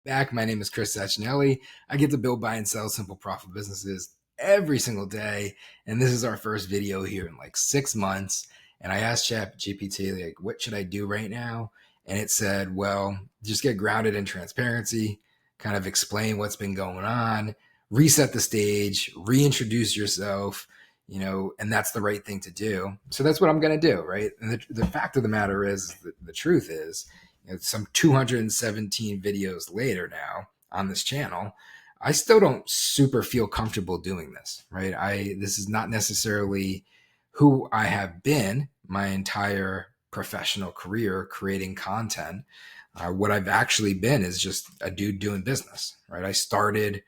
back. My name is Chris Sachinelli. I get to build, buy, and sell simple, profitable businesses every single day. And this is our first video here in like 6 months. And I asked ChatGPT, like, what should I do right now? And it said, well, just get grounded in transparency, kind of explain what's been going on, reset the stage, reintroduce yourself, and that's the right thing to do. So that's what I'm going to do, right? And the fact of the matter is, the truth is, some 217 videos later now on this channel, I still don't super feel comfortable doing this, right? This is not necessarily who I have been my entire professional career creating content. What I've actually been is just a dude doing business, right? I started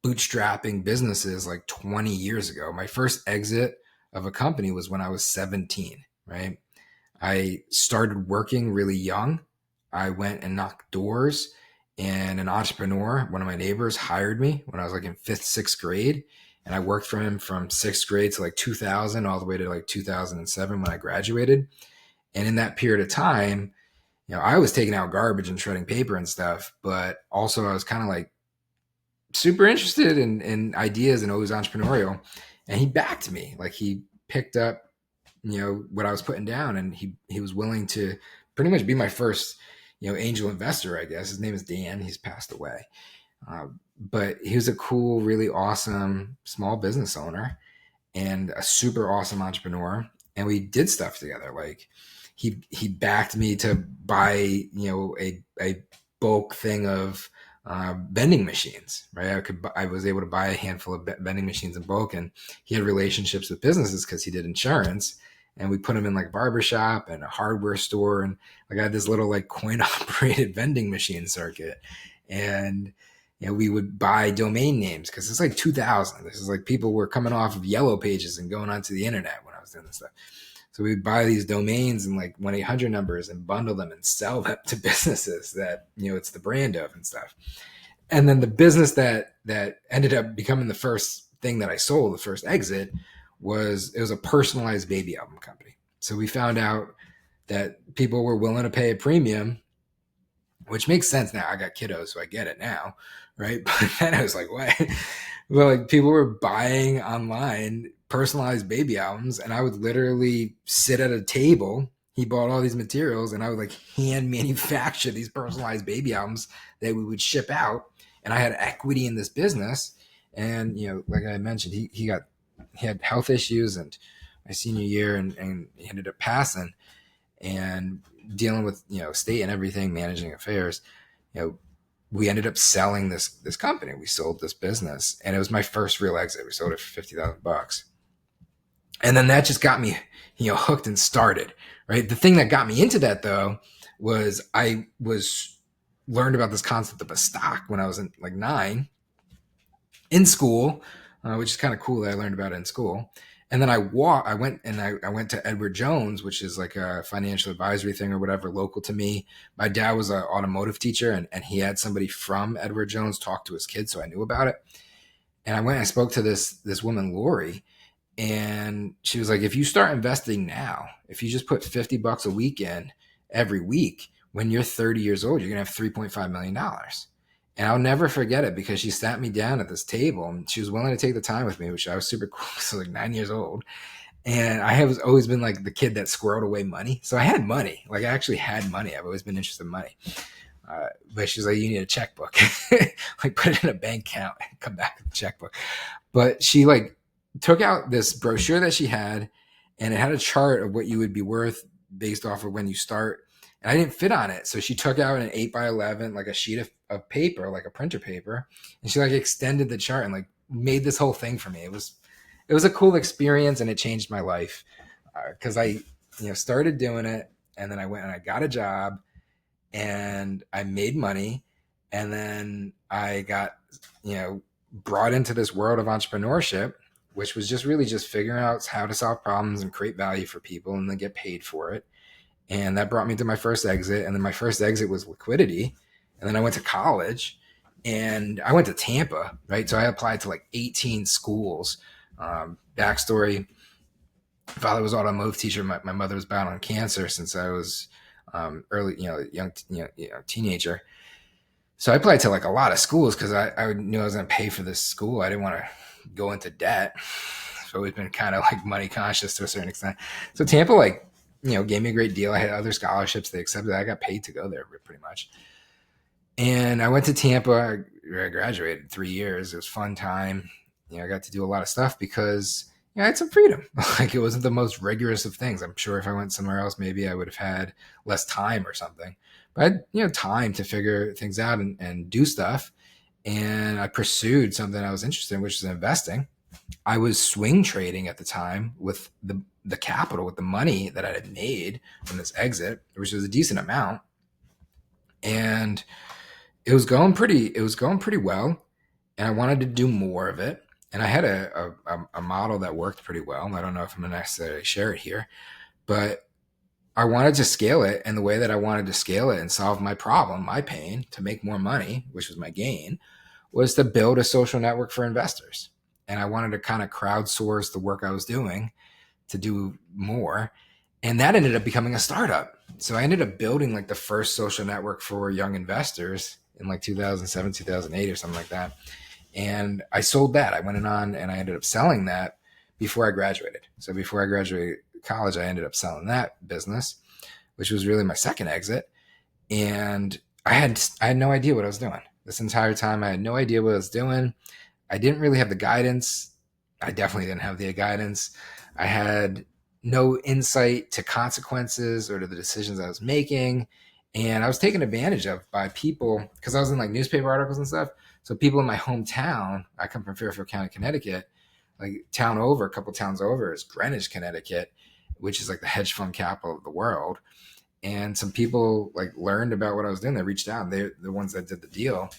bootstrapping businesses like 20 years ago. My first exit of a company was when I was 17, right? I started working really young. I went and knocked doors, and an entrepreneur, one of my neighbors, hired me when I was like in 5th, 6th grade. And I worked for him from 6th grade to like 2000 all the way to like 2007 when I graduated. And in that period of time, I was taking out garbage and shredding paper and stuff, but also I was kind of like super interested in ideas and always entrepreneurial. And he backed me. Like, he picked up, what I was putting down, and he was willing to pretty much be my first, angel investor, I guess. His name is Dan. He's passed away. But he was a cool, really awesome small business owner and a super awesome entrepreneur. And we did stuff together. Like, he backed me to buy, a bulk thing of vending machines, right? I was able to buy a handful of vending machines in bulk, and he had relationships with businesses because he did insurance, and we put them in like a barbershop and a hardware store. And like, I had this little like coin operated vending machine circuit, and we would buy domain names because it's like 2000. This is like people were coming off of Yellow Pages and going onto the internet when I was doing this stuff. So we'd buy these domains and like 1-800 numbers and bundle them and sell them to businesses that, it's the brand of and stuff. And then the business that ended up becoming the first thing that I sold, the first exit, was a personalized baby album company. So we found out that people were willing to pay a premium, which makes sense now. I got kiddos, so I get it now, right? But then I was like, what? Well, like, people were buying online personalized baby albums, and I would literally sit at a table. He bought all these materials, and I would like hand manufacture these personalized baby albums that we would ship out. And I had equity in this business. And, like I mentioned, he had health issues, and my senior year, and he ended up passing, and dealing with, state and everything, managing affairs, we ended up selling this company. We sold this business, and it was my first real exit. We sold it for $50,000. And then that just got me, hooked and started, right? The thing that got me into that, though, was I learned about this concept of a stock when I was in like 9 in school, which is kind of cool that I learned about it in school. And then I went to Edward Jones, which is like a financial advisory thing or whatever, local to me. My dad was an automotive teacher, and he had somebody from Edward Jones talk to his kids, so I knew about it. And I went and I spoke to this woman, Lori, and she was like, if you start investing now, if you just put $50 a week in every week, when you're 30 years old, you're going to have $3.5 million. And I'll never forget it, because she sat me down at this table, and she was willing to take the time with me, which I was super cool. So like 9 years old. And I have always been like the kid that squirreled away money. So I had money. Like, I actually had money. I've always been interested in money. But she's like, you need a checkbook. Like, put it in a bank account and come back with a checkbook. But she like took out this brochure that she had, and it had a chart of what you would be worth based off of when you start. And I didn't fit on it. So she took out an 8x11, like a sheet of paper, like a printer paper. And she like extended the chart and like made this whole thing for me. It was a cool experience, and it changed my life. Cause I, started doing it, and then I went and I got a job, and I made money. And then I got, brought into this world of entrepreneurship, which was just really just figuring out how to solve problems and create value for people and then get paid for it. And that brought me to my first exit. And then my first exit was liquidity. And then I went to college, and I went to Tampa, right? So I applied to like 18 schools. Backstory: father was an automotive teacher. My mother was battling cancer since I was early, young, teenager. So I applied to like a lot of schools because I knew I was going to pay for this school. I didn't want to go into debt. So we've been kind of like money conscious to a certain extent. So Tampa, like, gave me a great deal. I had other scholarships they accepted. I got paid to go there pretty much. And I went to Tampa. I graduated 3 years. It was a fun time. I got to do a lot of stuff because I had some freedom. Like, it wasn't the most rigorous of things. I'm sure if I went somewhere else, maybe I would have had less time or something. But I had, time to figure things out and do stuff. And I pursued something I was interested in, which is investing. I was swing trading at the time with the capital, with the money that I had made from this exit, which was a decent amount. And it was going pretty well, and I wanted to do more of it. And I had a model that worked pretty well. I don't know if I'm going to necessarily share it here, but I wanted to scale it. And the way that I wanted to scale it and solve my problem, my pain, to make more money, which was my gain, was to build a social network for investors. And I wanted to kind of crowdsource the work I was doing to do more. And that ended up becoming a startup. So I ended up building like the first social network for young investors in like 2007, 2008 or something like that. And I sold that. I went on and I ended up selling that before I graduated. So before I graduated college, I ended up selling that business, which was really my second exit. And I had no idea what I was doing. This entire time, I had no idea what I was doing. I didn't really have the guidance. I definitely didn't have the guidance. I had no insight to consequences or to the decisions I was making. And I was taken advantage of by people because I was in like newspaper articles and stuff. So people in my hometown, I come from Fairfield County, Connecticut, like a couple towns over is Greenwich, Connecticut, which is like the hedge fund capital of the world. And some people like learned about what I was doing. They reached out. They're the ones that did the deal,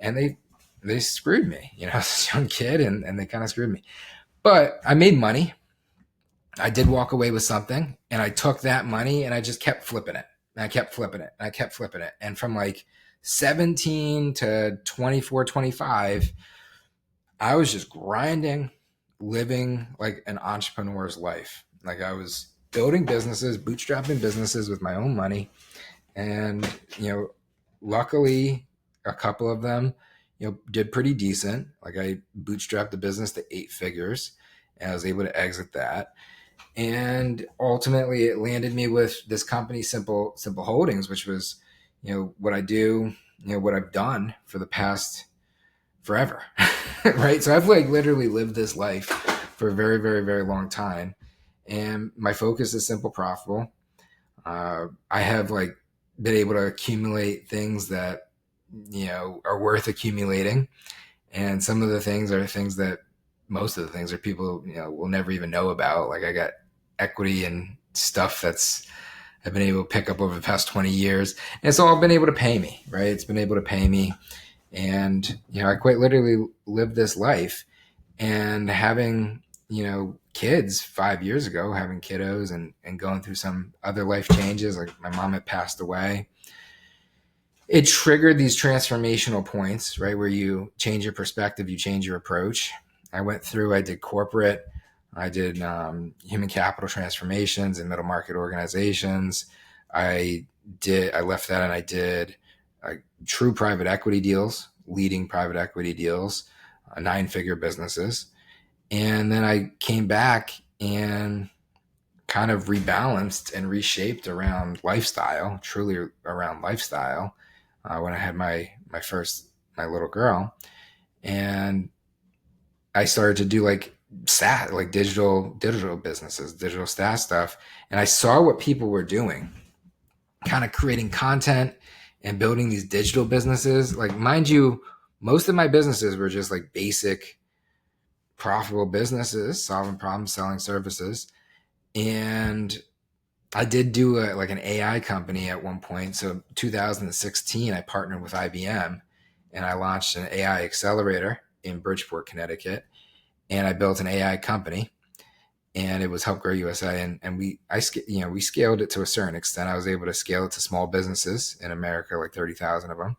and they screwed me. I was a young kid, and they kind of screwed me. But I made money. I did walk away with something, and I took that money and I just kept flipping it. And I kept flipping it. And I kept flipping it. And from like 17 to 24, 25, I was just grinding, living like an entrepreneur's life. Like, I was building businesses, bootstrapping businesses with my own money. And, luckily a couple of them, did pretty decent. Like, I bootstrapped the business to 8 figures and I was able to exit that. And ultimately it landed me with this company, Simple Holdings, which was, what I do, what I've done for the past forever. Right. So I've like literally lived this life for a very, very, very long time. And my focus is simple, profitable. I have like been able to accumulate things that, are worth accumulating. And some of the things are things that most of the things are people, will never even know about. Like, I got equity and stuff I've been able to pick up over the past 20 years. And it's all been able to pay me, right? It's been able to pay me. And, I quite literally lived this life. And having, kids 5 years ago, having kiddos and going through some other life changes, like my mom had passed away, it triggered these transformational points, right? Where you change your perspective, you change your approach. I did corporate, I did human capital transformations in middle market organizations. I left that and I did true private equity deals, leading private equity deals, 9-figure businesses. And then I came back and kind of rebalanced and reshaped around lifestyle, truly around lifestyle, when I had my little girl. And I started to do like SaaS, like digital businesses, digital SaaS stuff. And I saw what people were doing, kind of creating content and building these digital businesses. Like, mind you, most of my businesses were just like basic profitable businesses, solving problems, selling services. And I did do like an AI company at one point. So 2016, I partnered with IBM and I launched an AI accelerator in Bridgeport, Connecticut. And I built an AI company, and it was Help Grow USA. And we scaled it to a certain extent. I was able to scale it to small businesses in America, like 30,000 of them.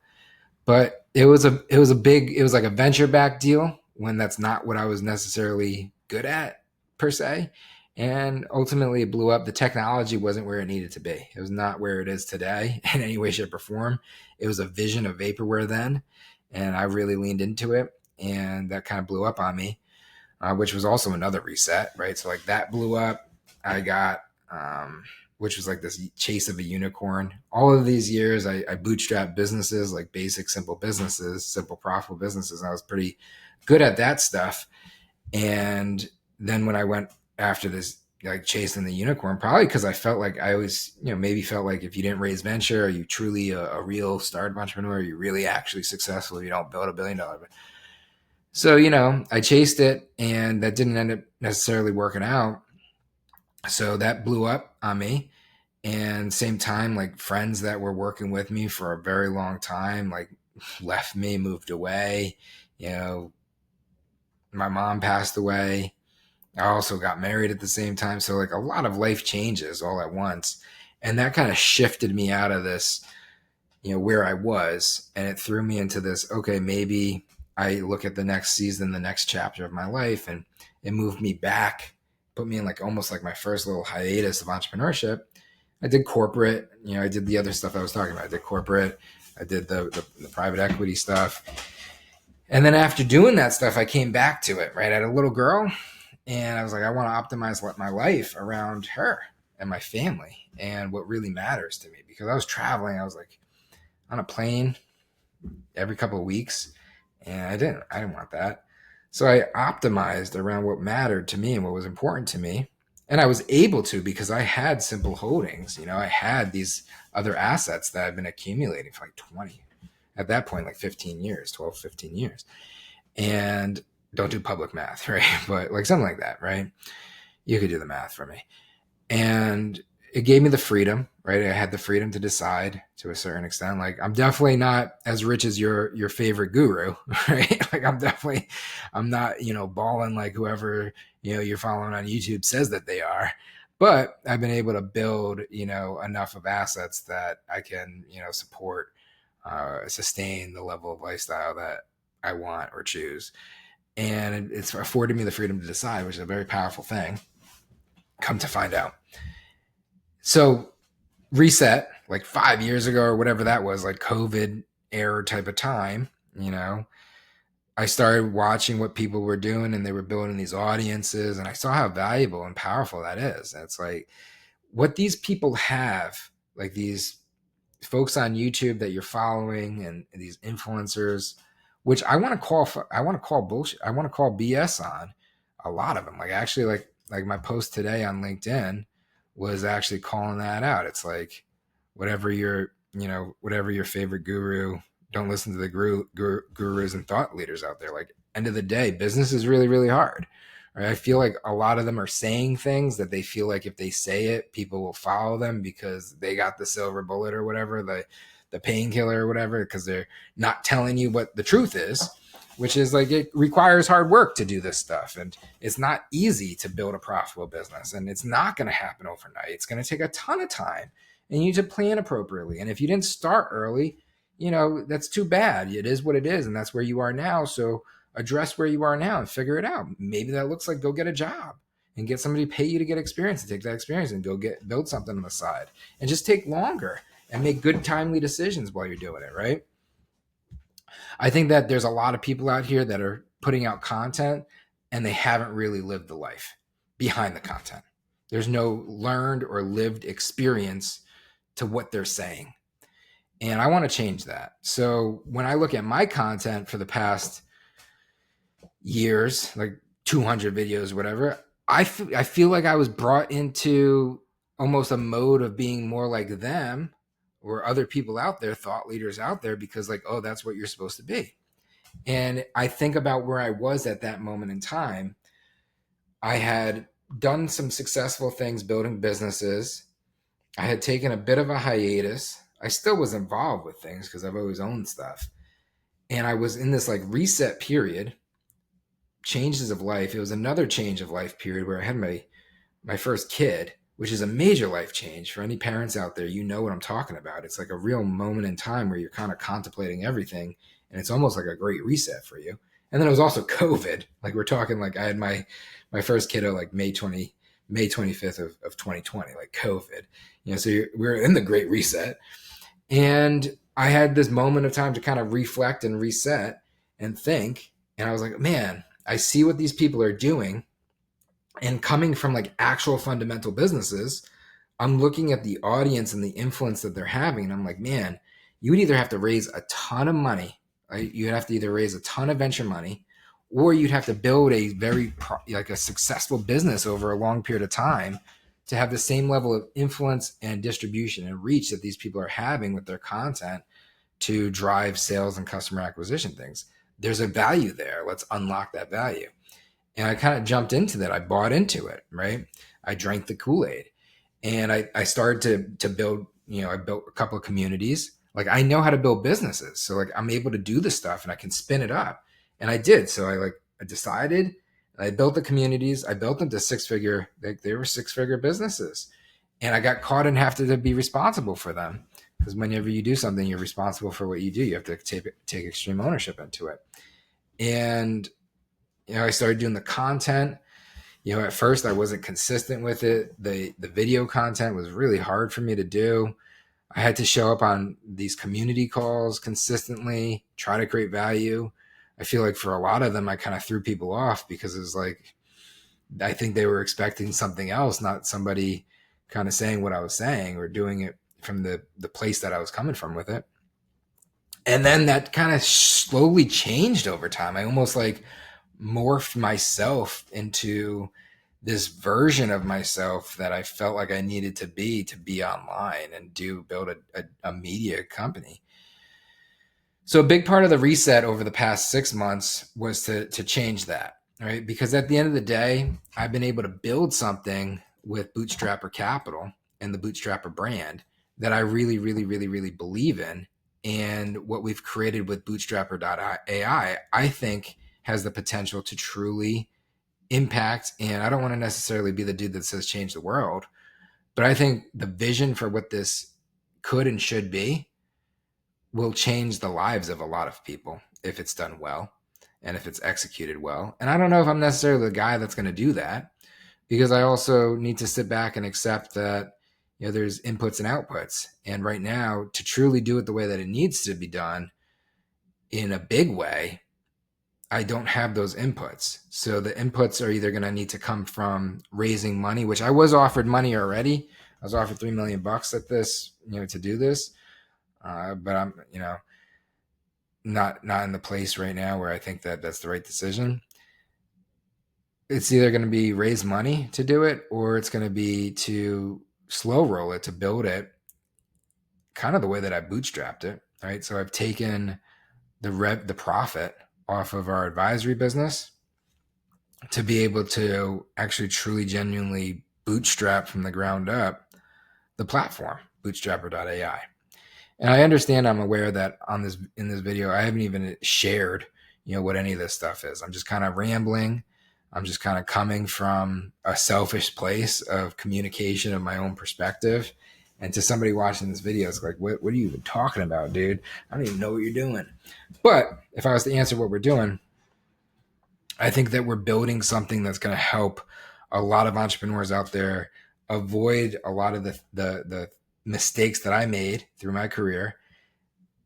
But it was like a venture backed deal when that's not what I was necessarily good at per se. And ultimately it blew up. The technology wasn't where it needed to be. It was not where it is today in any way, shape, or form. It was a vision of vaporware then, and I really leaned into it, and that kind of blew up on me, which was also another reset, right? So like that blew up. I got, which was like this chase of a unicorn. All of these years, I bootstrapped businesses, like basic, simple businesses, simple, profitable businesses. And I was pretty good at that stuff. And then when I went after this, like chasing the unicorn, probably because I felt like I always, maybe felt like if you didn't raise venture, are you truly a real startup entrepreneur? Are you really actually successful? You don't build $1 billion. So, I chased it, and that didn't end up necessarily working out. So that blew up on me. And same time, like friends that were working with me for a very long time, like left me, moved away. My mom passed away. I also got married at the same time. So like a lot of life changes all at once. And that kind of shifted me out of this, where I was, and it threw me into this, okay, maybe I look at the next season, the next chapter of my life, and it moved me back, put me in like almost like my first little hiatus of entrepreneurship. I did corporate, I did the other stuff I was talking about. I did corporate, I did the private equity stuff. And then after doing that stuff, I came back to it, right? I had a little girl, and I was like, I want to optimize my life around her and my family and what really matters to me. Because I was traveling, I was like on a plane every couple of weeks, and I didn't want that. So I optimized around what mattered to me and what was important to me. And I was able to because I had simple holdings. I had these other assets that I've been accumulating for like 20, at that point, like 15 years, 12, 15 years. And don't do public math, right? But like something like that, right? You could do the math for me. And it gave me the freedom, right? I had the freedom to decide to a certain extent. Like I'm definitely not as rich as your favorite guru, right? Like I'm not, balling like whoever, you're following on YouTube says that they are. But I've been able to build, enough of assets that I can, support, sustain the level of lifestyle that I want or choose. And it's afforded me the freedom to decide, which is a very powerful thing. Come to find out. So reset, like 5 years ago or whatever that was, like COVID era type of time, I started watching what people were doing, and they were building these audiences, and I saw how valuable and powerful that is. And it's like what these people have, like these folks on YouTube that you're following and these influencers, which I want to call bullshit. I want to call BS on a lot of them. Like actually like my post today on LinkedIn was actually calling that out. It's like whatever your favorite guru, don't listen to the gurus and thought leaders out there. Like end of the day, business is really, really hard. Right? I feel like a lot of them are saying things that they feel like if they say it, people will follow them because they got the silver bullet or whatever, the painkiller or whatever, because they're not telling you what the truth is, which is like it requires hard work to do this stuff. And it's not easy to build a profitable business, and it's not going to happen overnight. It's going to take a ton of time, and you need to plan appropriately. And if you didn't start early, that's too bad. It is what it is, and that's where you are now. So address where you are now and figure it out. Maybe that looks like go get a job and get somebody to pay you to get experience, and take that experience and go build something on the side, and just take longer and make good, timely decisions while you're doing it, right? I think that there's a lot of people out here that are putting out content and they haven't really lived the life behind the content. There's no learned or lived experience to what they're saying. And I want to change that. So when I look at my content for the past years, like 200 videos, whatever, I feel like I was brought into almost a mode of being more like them or other people out there, thought leaders out there, because like, oh, that's what you're supposed to be. And I think about where I was at that moment in time. I had done some successful things building businesses. I had taken a bit of a hiatus. I still was involved with things because I've always owned stuff. And I was in this like reset period, changes of life. It was another change of life period where I had my first kid, which is a major life change for any parents out there. You know what I'm talking about. It's like a real moment in time where you're kind of contemplating everything, and it's almost like a great reset for you. And then it was also COVID. Like we're talking like I had my first kiddo like May 20, May 25th of 2020, like COVID. So we're in the Great Reset. And I had this moment of time to kind of reflect and reset and think. And I was like, man, I see what these people are doing. And coming from like actual fundamental businesses, I'm looking at the audience and the influence that they're having. And I'm like, man, you would either have to raise a ton of money, right? You'd have to either raise a ton of venture money, or you'd have to build a like a successful business over a long period of time to have the same level of influence and distribution and reach that these people are having with their content to drive sales and customer acquisition things. There's a value there. Let's unlock that value. And I kind of jumped into that. I bought into it, right? I drank the Kool-Aid. And I started to build, I built a couple of communities. Like I know how to build businesses. So like I'm able to do this stuff and I can spin it up. And I did. So I decided, I built the communities. I built them to six-figure, they were six-figure businesses. And I got caught and have to be responsible for them. Because whenever you do something, you're responsible for what you do. You have to take extreme ownership into it. And, I started doing the content. At first I wasn't consistent with it. The video content was really hard for me to do. I had to show up on these community calls consistently, try to create value. I feel like for a lot of them, I kind of threw people off because it was like, I think they were expecting something else, not somebody kind of saying what I was saying or doing it from the place that I was coming from with it. And then that kind of slowly changed over time. I almost like morphed myself into this version of myself that I felt like I needed to be online and build a media company. So a big part of the reset over the past 6 months was to change that, right? Because at the end of the day, I've been able to build something with Bootstrapper Capital and the Bootstrapper brand that I really, really, really, really believe in. And what we've created with Bootstrapper.ai, I think has the potential to truly impact. And I don't want to necessarily be the dude that says change the world, but I think the vision for what this could and should be will change the lives of a lot of people if it's done well and if it's executed well. And I don't know if I'm necessarily the guy that's going to do that, because I also need to sit back and accept that there's inputs and outputs. And right now, to truly do it the way that it needs to be done in a big way, I don't have those inputs. So the inputs are either going to need to come from raising money, which I was offered money already. I was offered $3 million at this, to do this. But I'm, not in the place right now where I think that that's the right decision. It's either going to be raise money to do it, or it's going to be to slow roll it, to build it kind of the way that I bootstrapped it, right? So I've taken the profit off of our advisory business to be able to actually truly genuinely bootstrap from the ground up the platform, Bootstrapper.ai. And I understand, I'm aware that in this video, I haven't even shared, what any of this stuff is. I'm just kind of rambling. I'm just kind of coming from a selfish place of communication of my own perspective. And to somebody watching this video, it's like, what are you even talking about, dude? I don't even know what you're doing. But if I was to answer what we're doing, I think that we're building something that's going to help a lot of entrepreneurs out there avoid a lot of the mistakes that I made through my career,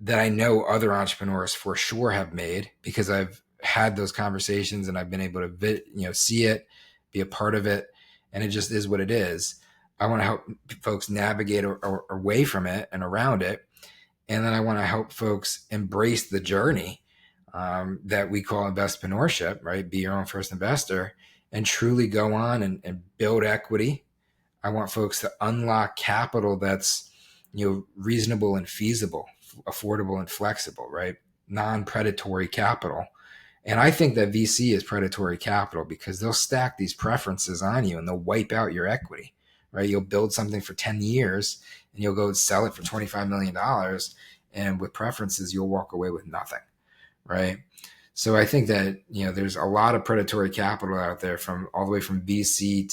that I know other entrepreneurs for sure have made, because I've had those conversations and I've been able to see it, be a part of it, and it just is what it is. I want to help folks navigate away from it and around it. And then I want to help folks embrace the journey that we call Entrepreneurship, right? Be your own first investor and truly go on and build equity. I want folks to unlock capital that's, reasonable and feasible, affordable and flexible, right? Non-predatory capital. And I think that VC is predatory capital, because they'll stack these preferences on you and they'll wipe out your equity, right? You'll build something for 10 years and you'll go sell it for $25 million. And with preferences, you'll walk away with nothing, right? So I think that, there's a lot of predatory capital out there, from all the way from VC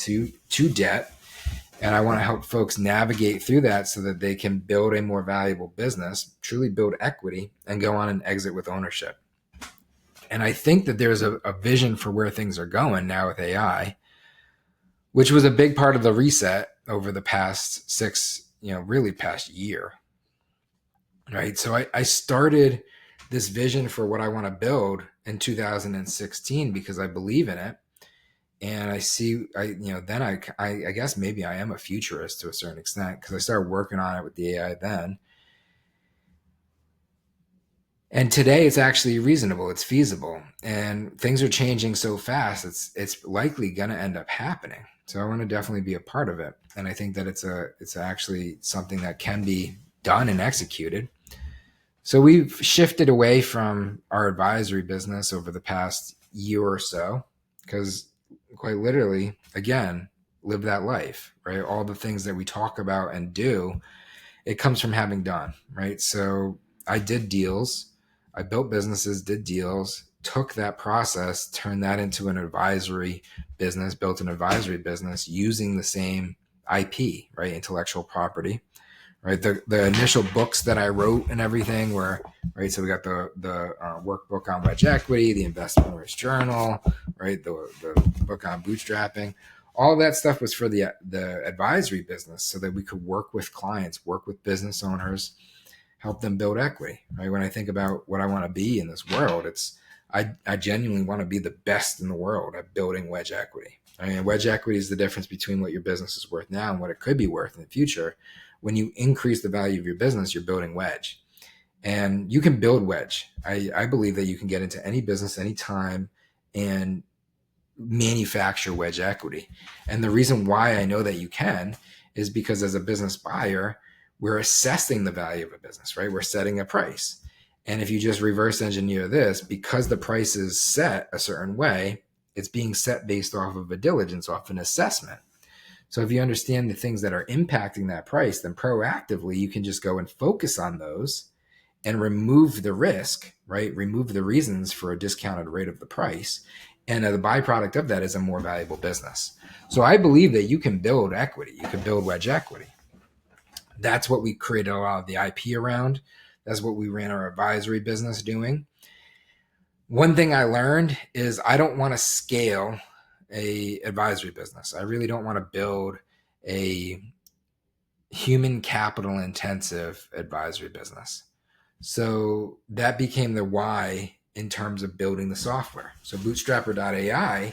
to debt. And I want to help folks navigate through that so that they can build a more valuable business, truly build equity, and go on and exit with ownership. And I think that there's a vision for where things are going now with AI, which was a big part of the reset over the past really past year, right? So I started this vision for what I want to build in 2016 because I believe in it. And I see, then I guess maybe I am a futurist to a certain extent because I started working on it with the AI then. And today it's actually reasonable, it's feasible, and things are changing so fast. It's likely going to end up happening. So I want to definitely be a part of it, and I think that it's actually something that can be done and executed. So we've shifted away from our advisory business over the past year or so because quite literally, again, live that life, right? All the things that we talk about and do, it comes from having done, right? So I did deals, I built businesses, did deals, took that process, turned that into an advisory business, built an advisory business using the same IP, right? Intellectual property, right? The initial books that I wrote and everything were, right? So we got the workbook on Wedge Equity, the Entrepreneur's Journal, right? The book on bootstrapping. All that stuff was for the advisory business so that we could work with clients, work with business owners, help them build equity, right? When I think about what I want to be in this world, I genuinely want to be the best in the world at building wedge equity. I mean, wedge equity is the difference between what your business is worth now and what it could be worth in the future. When you increase the value of your business, you're building wedge. And you can build wedge. I believe that you can get into any business anytime and manufacture wedge equity. And the reason why I know that you can is because as a business buyer, we're assessing the value of a business, right? We're setting a price. And if you just reverse engineer this, because the price is set a certain way, it's being set based off of a diligence, off an assessment. So if you understand the things that are impacting that price, then proactively you can just go and focus on those and remove the risk, right? Remove the reasons for a discounted rate of the price. And the byproduct of that is a more valuable business. So I believe that you can build equity. You can build wedge equity. That's what we created a lot of the IP around. That's what we ran our advisory business doing. One thing I learned is I don't want to scale a advisory business. I really don't want to build a human capital intensive advisory business. So that became the why in terms of building the software. So Bootstrapper.ai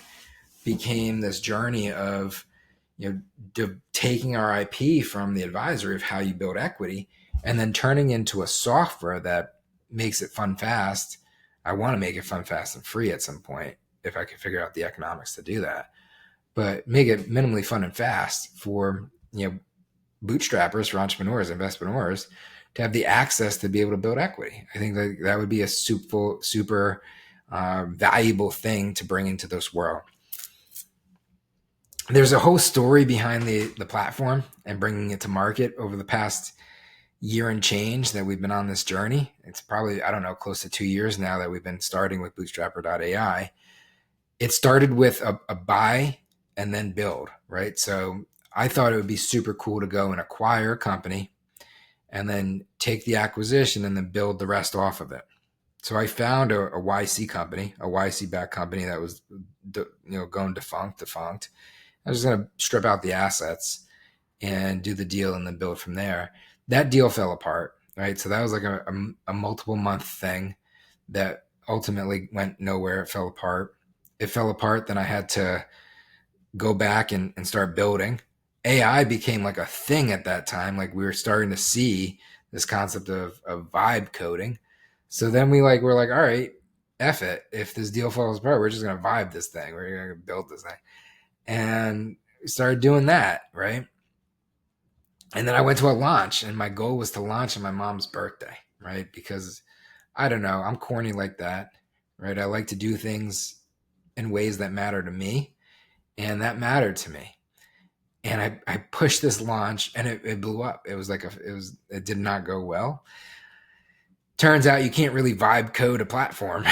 became this journey of taking our IP from the advisory of how you build equity and then turning into a software that makes it fun, fast. I want to make it fun, fast, and free at some point if I can figure out the economics to do that. But make it minimally fun and fast for bootstrappers, for entrepreneurs, investpreneurs, to have the access to be able to build equity. I think that would be a super valuable thing to bring into this world. There's a whole story behind the platform and bringing it to market over the past year and change that we've been on this journey. It's probably, I don't know, close to 2 years now that we've been starting with Bootstrapper.ai. It started with a buy and then build, right? So I thought it would be super cool to go and acquire a company and then take the acquisition and then build the rest off of it. So I found a YC company, a YC-backed company that was going defunct. I was just going to strip out the assets and do the deal and then build from there. That deal fell apart, right? So that was like a multiple month thing that ultimately went nowhere. It fell apart. Then I had to go back and start building. AI became like a thing at that time. Like we were starting to see this concept of vibe coding. So then we're like, all right, F it. If this deal falls apart, we're just going to vibe this thing. We're going to build this thing. And we started doing that, right? And then I went to a launch, and my goal was to launch on my mom's birthday, right? Because I don't know, I'm corny like that, right? I like to do things in ways that matter to me, and that mattered to me. And I pushed this launch, and it blew up. It did not go well. Turns out you can't really vibe code a platform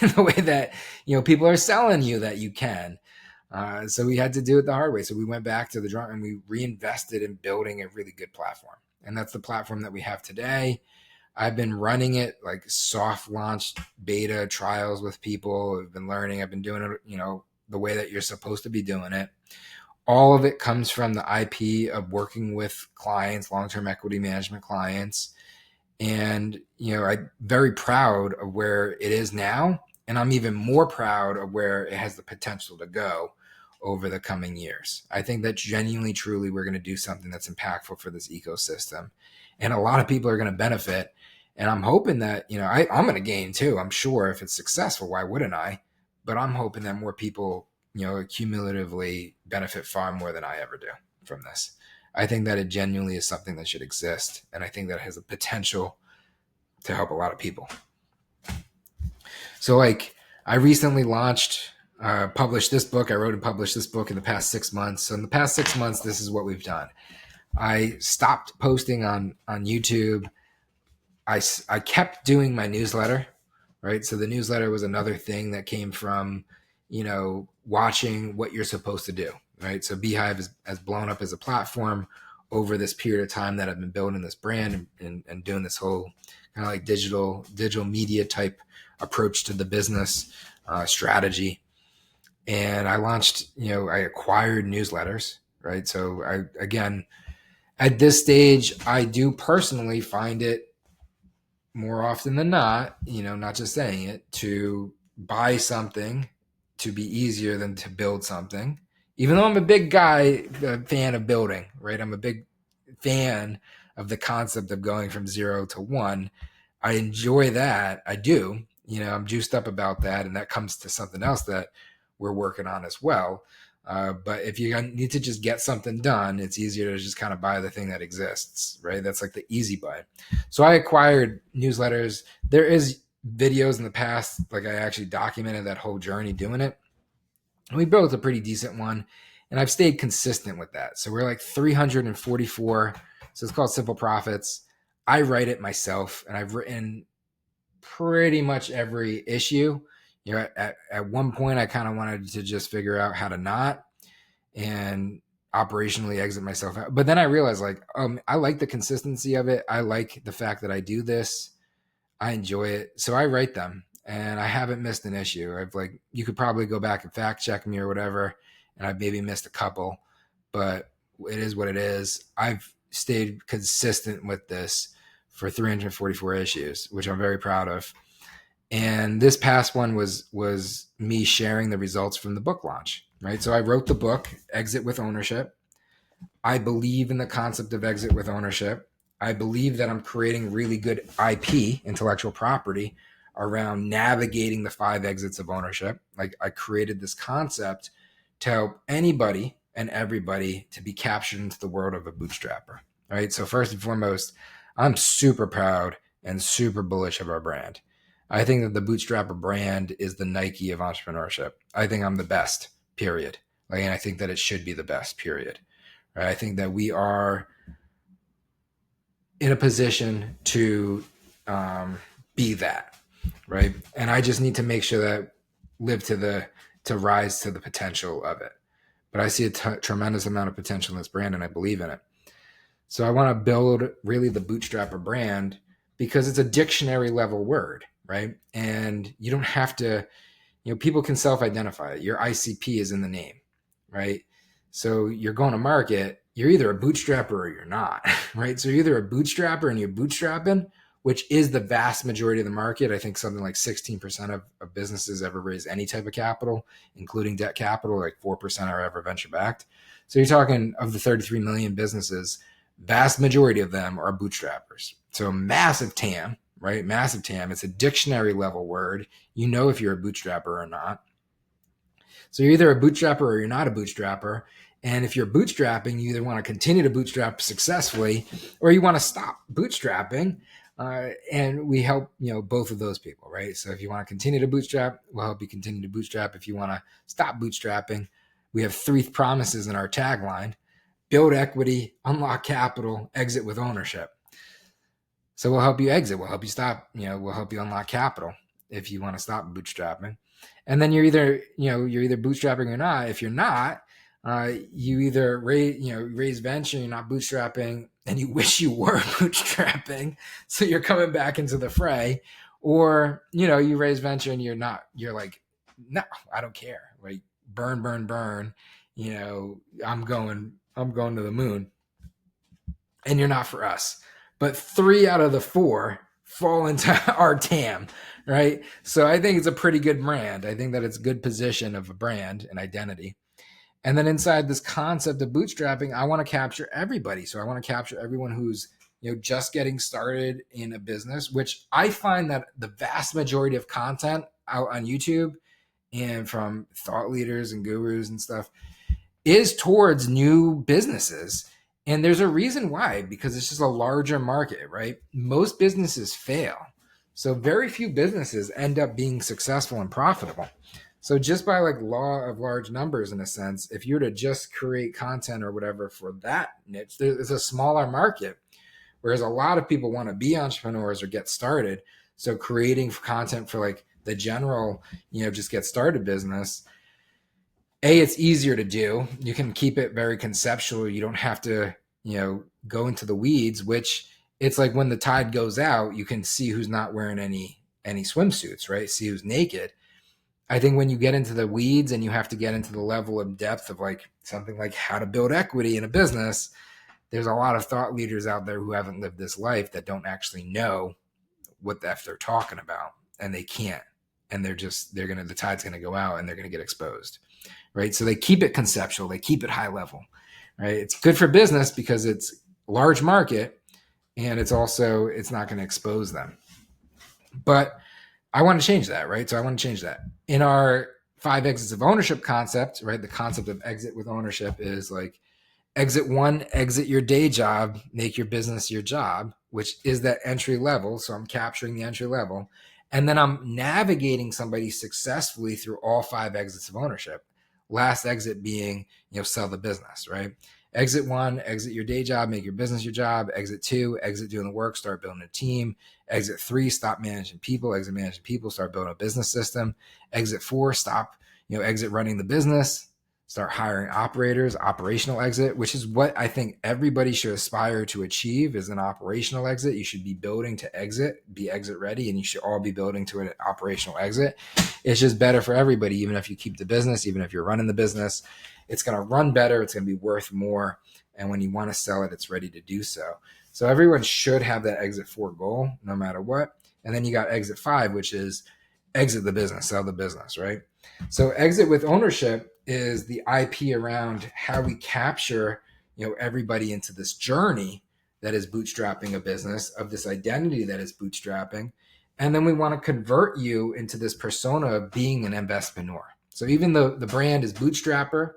in the way that people are selling you that you can. So we had to do it the hard way. So we went back to the drawing and we reinvested in building a really good platform. And that's the platform that we have today. I've been running it like soft launch beta trials with people. I've been learning. I've been doing it, the way that you're supposed to be doing it. All of it comes from the IP of working with clients, long-term equity management clients. And, I'm very proud of where it is now. And I'm even more proud of where it has the potential to go over the coming years. I think that genuinely, truly, we're going to do something that's impactful for this ecosystem. And a lot of people are going to benefit. And I'm hoping that, I'm going to gain too. I'm sure if it's successful, why wouldn't I? But I'm hoping that more people, cumulatively benefit far more than I ever do from this. I think that it genuinely is something that should exist. And I think that it has a potential to help a lot of people. So I recently published this book. I wrote and published this book in the past 6 months. So in the past 6 months, this is what we've done. I stopped posting on YouTube. I kept doing my newsletter, right? So the newsletter was another thing that came from, watching what you're supposed to do, right? So Beehive has blown up as a platform over this period of time that I've been building this brand and doing this whole kind of like digital media type approach to the business strategy. And I launched, I acquired newsletters, right? So again, at this stage, I do personally find it more often than not, not just saying it, to buy something to be easier than to build something. Even though I'm a big guy, a fan of building, right? I'm a big fan of the concept of going from 0 to 1. I enjoy that. I do. I'm juiced up about that. And that comes to something else that we're working on as well. But if you need to just get something done, it's easier to just kind of buy the thing that exists, right? That's like the easy buy. So I acquired newsletters. There is videos in the past, like I actually documented that whole journey doing it. And we built a pretty decent one. And I've stayed consistent with that. So we're like 344. So it's called Simple Profits. I write it myself, and I've written pretty much every issue. At one point, I kind of wanted to just figure out how to not and operationally exit myself out. But then I realized, I like the consistency of it. I like the fact that I do this. I enjoy it. So I write them, and I haven't missed an issue. You could probably go back and fact check me or whatever, and I've maybe missed a couple, but it is what it is. I've stayed consistent with this for 344 issues, which I'm very proud of. And this past one was me sharing the results from the book launch, right? So I wrote the book, Exit with Ownership. I believe in the concept of exit with ownership. I believe that I'm creating really good IP, intellectual property, around navigating the 5 exits of ownership. Like, I created this concept to help anybody and everybody to be captured into the world of a bootstrapper, right? So first and foremost, I'm super proud and super bullish of our brand. I think that the Bootstrapper brand is the Nike of entrepreneurship. I think I'm the best, period. And I think that it should be the best, period. Right? I think that we are in a position to be that, right? And I just need to make sure that to rise to the potential of it. But I see a tremendous amount of potential in this brand, and I believe in it. So I want to build really the Bootstrapper brand because it's a dictionary level word, right? And you don't have to, people can self-identify it. Your ICP is in the name, right? So you're going to market, you're either a bootstrapper or you're not, right? So you're either a bootstrapper and you're bootstrapping, which is the vast majority of the market. I think something like 16% of businesses ever raise any type of capital, including debt capital, like 4% are ever venture backed. So you're talking of the 33 million businesses, vast majority of them are bootstrappers. So massive TAM, right? Massive TAM. It's a dictionary level word. You know if you're a bootstrapper or not. So you're either a bootstrapper or you're not a bootstrapper. And if you're bootstrapping, you either want to continue to bootstrap successfully or you want to stop bootstrapping. And we help, both of those people, right? So if you want to continue to bootstrap, we'll help you continue to bootstrap. If you want to stop bootstrapping, we have 3 promises in our tagline: build equity, unlock capital, exit with ownership. So we'll help you exit. We'll help you stop. We'll help you unlock capital if you want to stop bootstrapping. And then you're either bootstrapping or not. If you're not, you either raise venture, you're not bootstrapping, and you wish you were bootstrapping, so you're coming back into the fray, or you raise venture and you're not. You're like, no, I don't care. Like burn, I'm going to the moon, and you're not for us. But 3 out of the 4 fall into our TAM, right? So I think it's a pretty good brand. I think that it's a good position of a brand and identity. And then inside this concept of bootstrapping, I want to capture everybody. So I want to capture everyone who's just getting started in a business, which I find that the vast majority of content out on YouTube and from thought leaders and gurus and stuff is towards new businesses. And there's a reason why, because it's just a larger market, right? Most businesses fail. So very few businesses end up being successful and profitable. So just by like law of large numbers, in a sense, if you were to just create content or whatever for that niche, there's a smaller market. Whereas a lot of people want to be entrepreneurs or get started. So creating content for like the general, just get started business, it's easier to do. You can keep it very conceptual. You don't have to, go into the weeds, which it's like when the tide goes out, you can see who's not wearing any swimsuits, right? See who's naked. I think when you get into the weeds and you have to get into the level of depth of like something like how to build equity in a business, there's a lot of thought leaders out there who haven't lived this life that don't actually know what the F they're talking about, and they can't. And the tide's going to go out and they're going to get exposed. Right. So they keep it conceptual. They keep it high level. Right. It's good for business because it's a large market, and it's not going to expose them. But I want to change that. Right. So I want to change that. In our 5 exits of ownership concept, right, the concept of exit with ownership is like exit 1, exit your day job, make your business your job, which is that entry level. So I'm capturing the entry level. And then I'm navigating somebody successfully through all 5 exits of ownership. Last exit being, sell the business, right? Exit 1, exit your day job, make your business your job. Exit 2, exit doing the work, start building a team. Exit 3, stop managing people. Exit managing people, start building a business system. Exit 4, stop, exit running the business, start hiring operators. Operational exit, which is what I think everybody should aspire to achieve, is an operational exit. You should be building to exit, be exit ready, and you should all be building to an operational exit. It's just better for everybody. Even if you keep the business, even if you're running the business, it's going to run better. It's going to be worth more. And when you want to sell it, it's ready to do so. So everyone should have that exit 4 goal no matter what. And then you got exit 5, which is exit the business, sell the business, right? So exit with ownership is the IP around how we capture, everybody into this journey that is bootstrapping a business, of this identity that is bootstrapping. And then we want to convert you into this persona of being an investor. So even though the brand is Bootstrapper,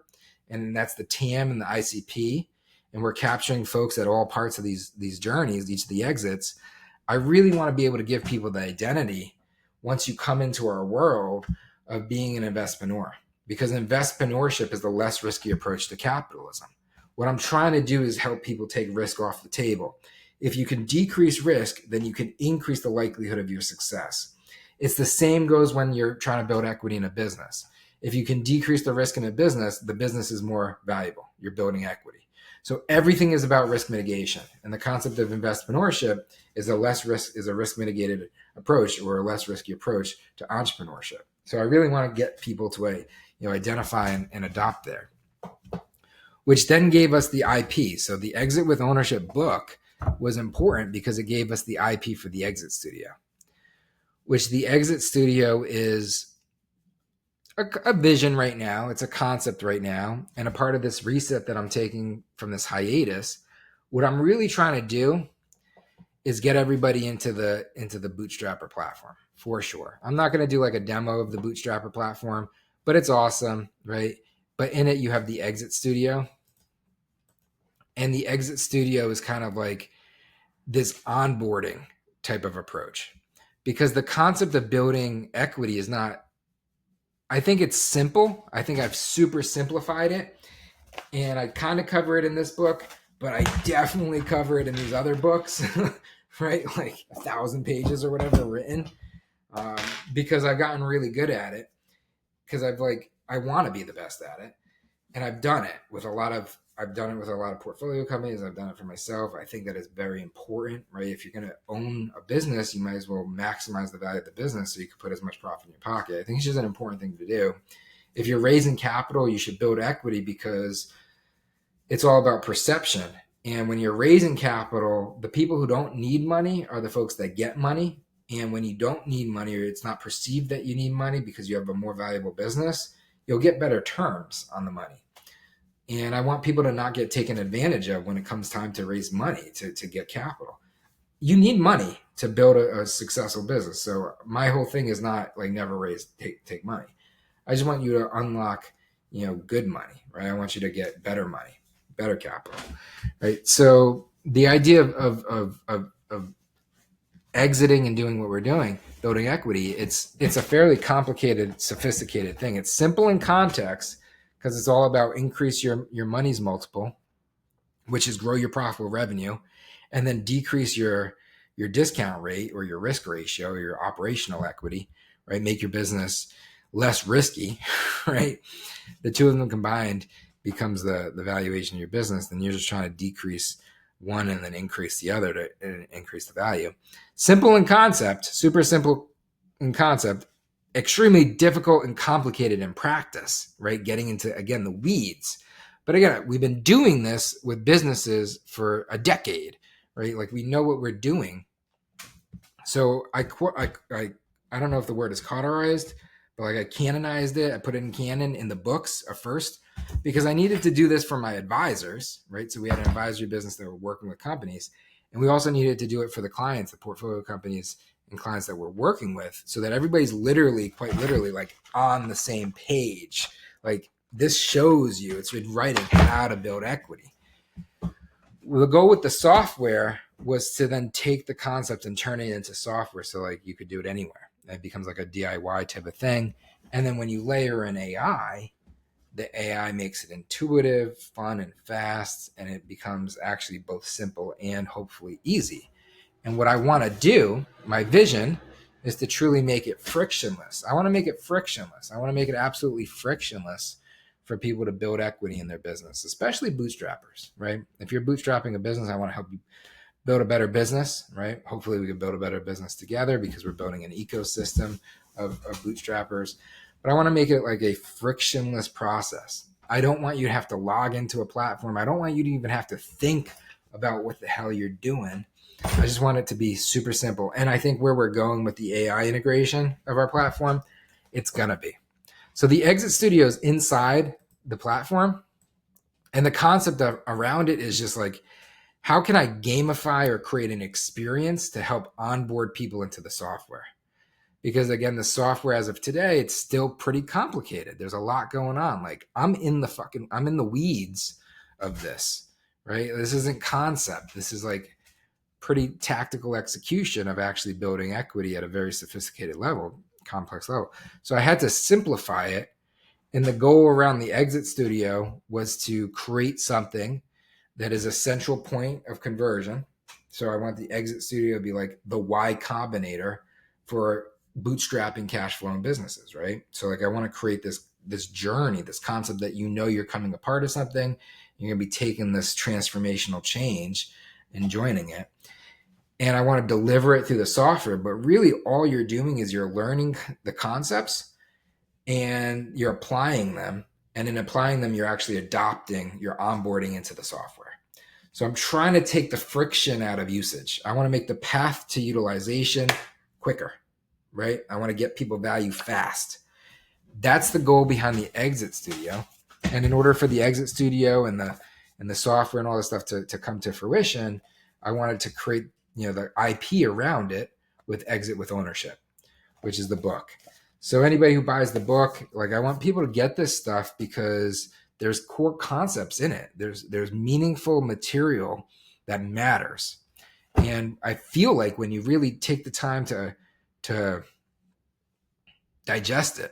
and that's the TAM and the ICP, and we're capturing folks at all parts of these journeys, each of the exits, I really want to be able to give people the identity once you come into our world of being an investor, because investorship is the less risky approach to capitalism. What I'm trying to do is help people take risk off the table. If you can decrease risk, then you can increase the likelihood of your success. It's the same goes when you're trying to build equity in a business. If you can decrease the risk in a business, the business is more valuable. You're building equity. So everything is about risk mitigation. And the concept of investorship is a risk mitigated approach, or a less risky approach to entrepreneurship. So I really want to get people to identify and adopt there, which then gave us the IP. So the Exit with Ownership book was important because it gave us the IP for the Exit Studio, which the Exit Studio is a vision right now. It's a concept right now. And a part of this reset that I'm taking from this hiatus, what I'm really trying to do is get everybody into the Bootstrapper platform, for sure. I'm not going to do like a demo of the Bootstrapper platform, but it's awesome, right? But in it, you have the Exit Studio. And the Exit Studio is kind of like this onboarding type of approach, because the concept of building equity is not, I think it's simple. I think I've super simplified it, and I kind of cover it in this book, but I definitely cover it in these other books, right? Like 1,000 pages or whatever written, because I've gotten really good at it, because I want to be the best at it. And I've done it with a lot of portfolio companies. I've done it for myself. I think that is very important, right? If you're going to own a business, you might as well maximize the value of the business so you can put as much profit in your pocket. I think it's just an important thing to do. If you're raising capital, you should build equity because it's all about perception. And when you're raising capital, the people who don't need money are the folks that get money. And when you don't need money, or it's not perceived that you need money because you have a more valuable business, you'll get better terms on the money. And I want people to not get taken advantage of when it comes time to raise money to get capital. You need money to build a successful business. So my whole thing is not like never take money. I just want you to unlock, good money, right? I want you to get better money, better capital, right? So the idea of exiting and doing what we're doing, building equity, it's a fairly complicated, sophisticated thing. It's simple in context because it's all about increase your money's multiple, which is grow your profitable revenue, and then decrease your discount rate or your risk ratio or your operational equity, right? Make your business less risky, right? The two of them combined becomes the valuation of your business. Then you're just trying to decrease one and then increase the other to increase the value. Simple in concept, super simple in concept, extremely difficult and complicated in practice, right? Getting into, again, the weeds. But again, we've been doing this with businesses for a decade, right? Like we know what we're doing. So I don't know if the word is cauterized, but like I canonized it. I put it in canon in the books first because I needed to do this for my advisors, right? So we had an advisory business that were working with companies, and we also needed to do it for the clients, the portfolio companies and clients that we're working with, so that everybody's quite literally like on the same page. Like this shows you, it's been writing how to build equity. The goal with the software was to then take the concept and turn it into software. So like you could do it anywhere. It becomes like a DIY type of thing. And then when you layer in AI, the AI makes it intuitive, fun, and fast. And it becomes actually both simple and hopefully easy. And what I want to do, my vision, is to truly make it frictionless. I want to make it frictionless. I want to make it absolutely frictionless for people to build equity in their business, especially bootstrappers, right? If you're bootstrapping a business, I want to help you build a better business, right? Hopefully we can build a better business together because we're building an ecosystem of bootstrappers. But I want to make it like a frictionless process. I don't want you to have to log into a platform. I don't want you to even have to think about what the hell you're doing. I just want it to be super simple. And I think where we're going with the AI integration of our platform, it's going to be. So the Exit Studio is inside the platform. And the concept around it is just like, how can I gamify or create an experience to help onboard people into the software? Because again, the software as of today, it's still pretty complicated. There's a lot going on. Like I'm in the weeds of this, right? This isn't concept. This is like pretty tactical execution of actually building equity at a very sophisticated level, complex level. So I had to simplify it. And the goal around the Exit Studio was to create something that is a central point of conversion. So I want the Exit Studio to be like the Y Combinator for bootstrapping cash flowing businesses, right? So like I want to create this journey, this concept that you're coming a part of something, you're going to be taking this transformational change and joining it. And I want to deliver it through the software, but really all you're doing is you're learning the concepts and you're applying them. And in applying them, you're actually you're onboarding into the software. So I'm trying to take the friction out of usage. I want to make the path to utilization quicker, right? I want to get people value fast. That's the goal behind the Exit Studio. And in order for the Exit Studio and the software and all this stuff to come to fruition, I wanted to create the IP around it with Exit with Ownership, which is the book. So anybody who buys the book, like I want people to get this stuff because there's core concepts in it. There's meaningful material that matters. And I feel like when you really take the time to digest it,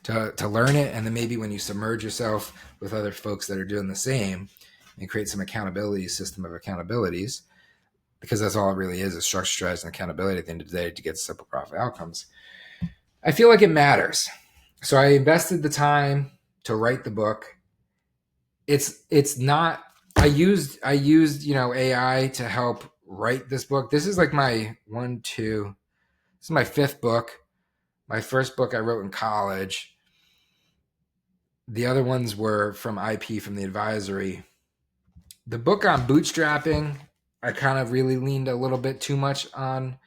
to learn it, and then maybe when you submerge yourself with other folks that are doing the same and create some accountability system of accountabilities, because that's all it really is structure, strategy, and accountability at the end of the day to get simple profit outcomes. I feel like it matters. So I invested the time to write the book. It's not, I used AI to help write this book. This is like my this is my fifth book. My first book I wrote in college. The other ones were from IP, from the advisory. The book on bootstrapping, I kind of really leaned a little bit too much on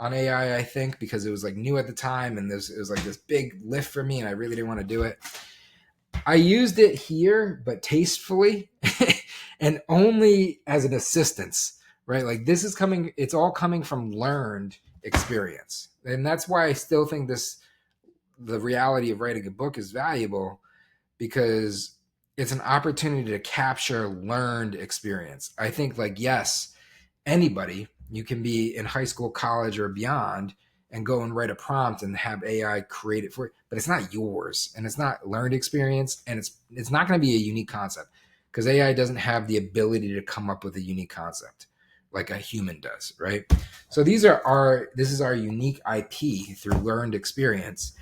AI, I think, because it was like new at the time, and it was like this big lift for me, and I really didn't want to do it. I used it here, but tastefully, and only as an assistance, right? Like this is coming, it's all coming from learned experience. And that's why I still think the reality of writing a book is valuable, because it's an opportunity to capture learned experience. I think, like, yes, anybody, you can be in high school, college, or beyond, and go and write a prompt and have AI create it for you, but it's not yours, and it's not learned experience, and it's not going to be a unique concept, because AI doesn't have the ability to come up with a unique concept like a human does, right? So this is our unique IP through learned experience,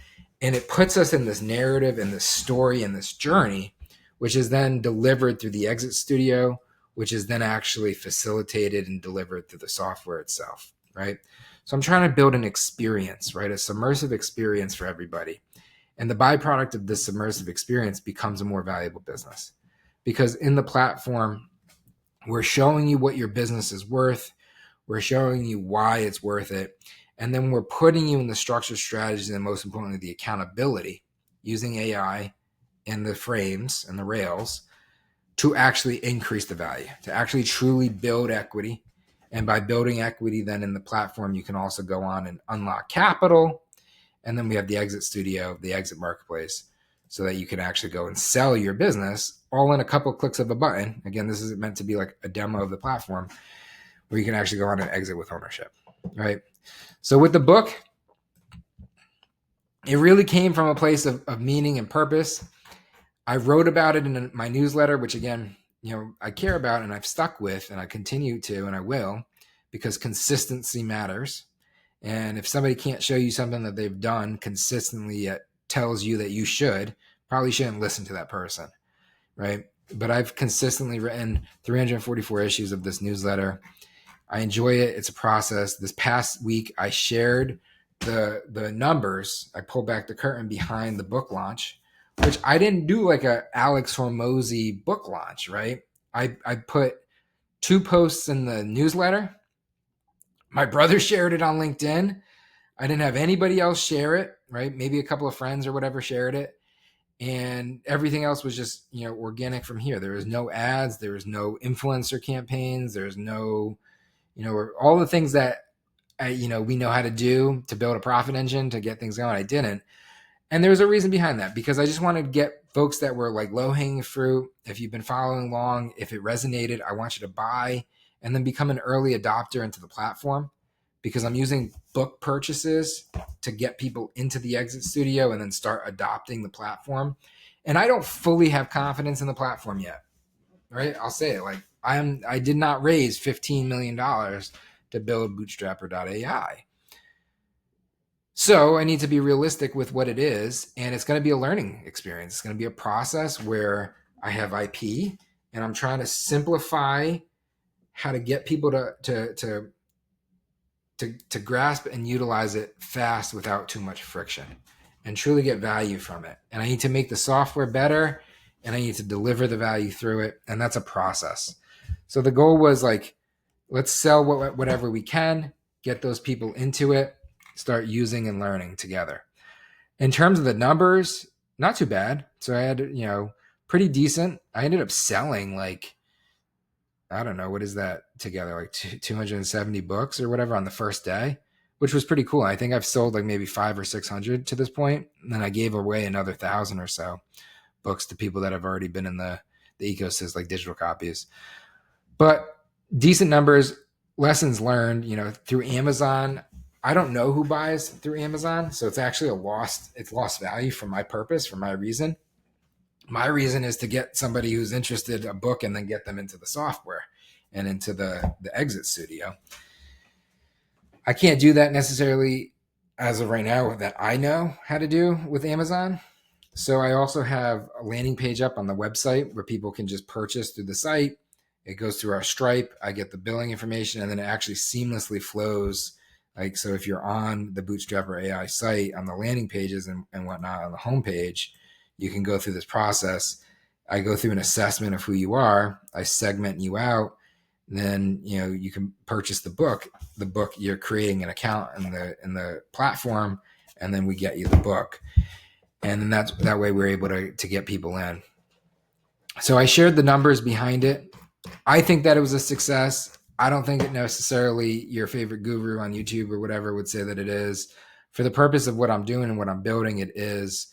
and it puts us in this narrative and this story and this journey, which is then delivered through the exit studio, which is then actually facilitated and delivered through the software itself, right? So I'm trying to build an experience, right? A submersive experience for everybody. And the byproduct of this submersive experience becomes a more valuable business, because in the platform, we're showing you what your business is worth. We're showing you why it's worth it. And then we're putting you in the structured strategies, and most importantly, the accountability, using AI and the frames and the rails to actually increase the value, to actually truly build equity. And by building equity, then in the platform, you can also go on and unlock capital. And then we have the exit studio, the exit marketplace, so that you can actually go and sell your business all in a couple of clicks of a button. Again, this is meant to be like a demo of the platform where you can actually go on and exit with ownership, right? So with the book, it really came from a place of meaning and purpose. I wrote about it in my newsletter, which again, I care about and I've stuck with, and I continue to, and I will, because consistency matters. And if somebody can't show you something that they've done consistently yet tells you that you probably shouldn't listen to that person, right? But I've consistently written 344 issues of this newsletter. I enjoy it. It's a process. This past week, I shared the numbers. I pulled back the curtain behind the book launch, which I didn't do like a Alex Hormozy book launch, right? I put 2 posts in the newsletter. My brother shared it on LinkedIn. I didn't have anybody else share it, right? Maybe a couple of friends or whatever shared it. And everything else was just, organic from here. There was no ads. There was no influencer campaigns. There's no, all the things that we know how to do to build a profit engine to get things going. I didn't. And there was a reason behind that, because I just wanted to get folks that were like low hanging fruit. If you've been following along, if it resonated, I want you to buy and then become an early adopter into the platform, because I'm using book purchases to get people into the exit studio and then start adopting the platform. And I don't fully have confidence in the platform yet, right? I'll say it, like I did not raise $15 million to build Bootstrapper.ai. So I need to be realistic with what it is, and it's going to be a learning experience. It's going to be a process where I have IP, and I'm trying to simplify how to get people to grasp and utilize it fast without too much friction, and truly get value from it. And I need to make the software better, and I need to deliver the value through it, and that's a process. So the goal was like, let's sell whatever we can, get those people into it, start using and learning together. In terms of the numbers, not too bad. So I had, pretty decent. I ended up selling like, I don't know, what is that together? Like 270 books or whatever on the first day, which was pretty cool. I think I've sold like maybe 500 or 600 to this point. And then I gave away another 1,000 or so books to people that have already been in the ecosystem, like digital copies. But decent numbers, lessons learned, through Amazon. I don't know who buys through Amazon. So it's actually lost value for my purpose, for my reason. My reason is to get somebody who's interested a book and then get them into the software and into the exit studio. I can't do that necessarily as of right now that I know how to do with Amazon. So I also have a landing page up on the website where people can just purchase through the site. It goes through our Stripe. I get the billing information, and then it actually seamlessly flows. Like, so if you're on the Bootstrapper AI site on the landing pages and whatnot on the homepage, you can go through this process. I go through an assessment of who you are. I segment you out. Then, you can purchase the book. The book, you're creating an account in the platform, and then we get you the book. And then that way we're able to get people in. So I shared the numbers behind it. I think that it was a success. I don't think it necessarily your favorite guru on YouTube or whatever would say that it is. For the purpose of what I'm doing and what I'm building, it is.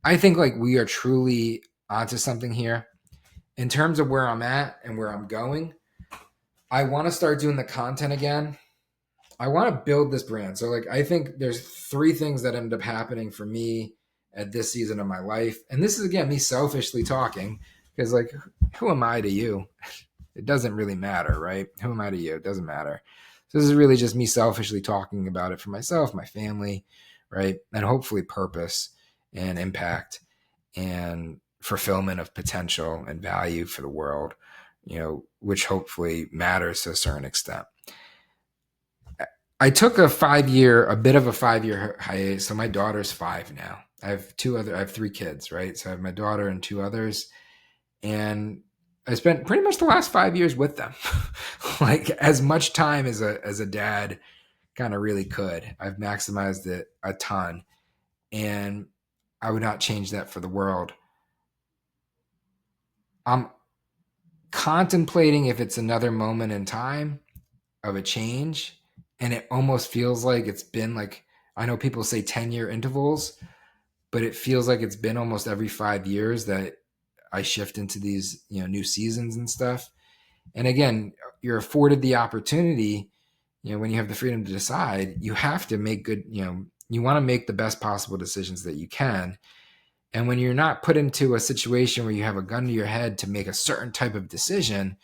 I think like we are truly onto something here. In terms of where I'm at and where I'm going, I want to start doing the content again. I want to build this brand. So like, I think there's 3 things that ended up happening for me at this season of my life. And this is, again, me selfishly talking, because like, who am I to you? It doesn't really matter, right? Who am I to you? It doesn't matter. So this is really just me selfishly talking about it for myself, my family, right? And hopefully purpose and impact and fulfillment of potential and value for the world, which hopefully matters to a certain extent. I took a bit of a 5-year hiatus. So my daughter's 5 now. I have 3 kids, right? So I have my daughter and 2 others. And I spent pretty much the last 5 years with them, like as much time as a dad kind of really could. I've maximized it a ton, and I would not change that for the world. I'm contemplating if it's another moment in time of a change, and it almost feels like it's been like, I know people say 10-year intervals, but it feels like it's been almost every 5 years that I shift into these, new seasons and stuff. And again, you're afforded the opportunity, when you have the freedom to decide, you have to make good, you want to make the best possible decisions that you can. And when you're not put into a situation where you have a gun to your head to make a certain type of decision,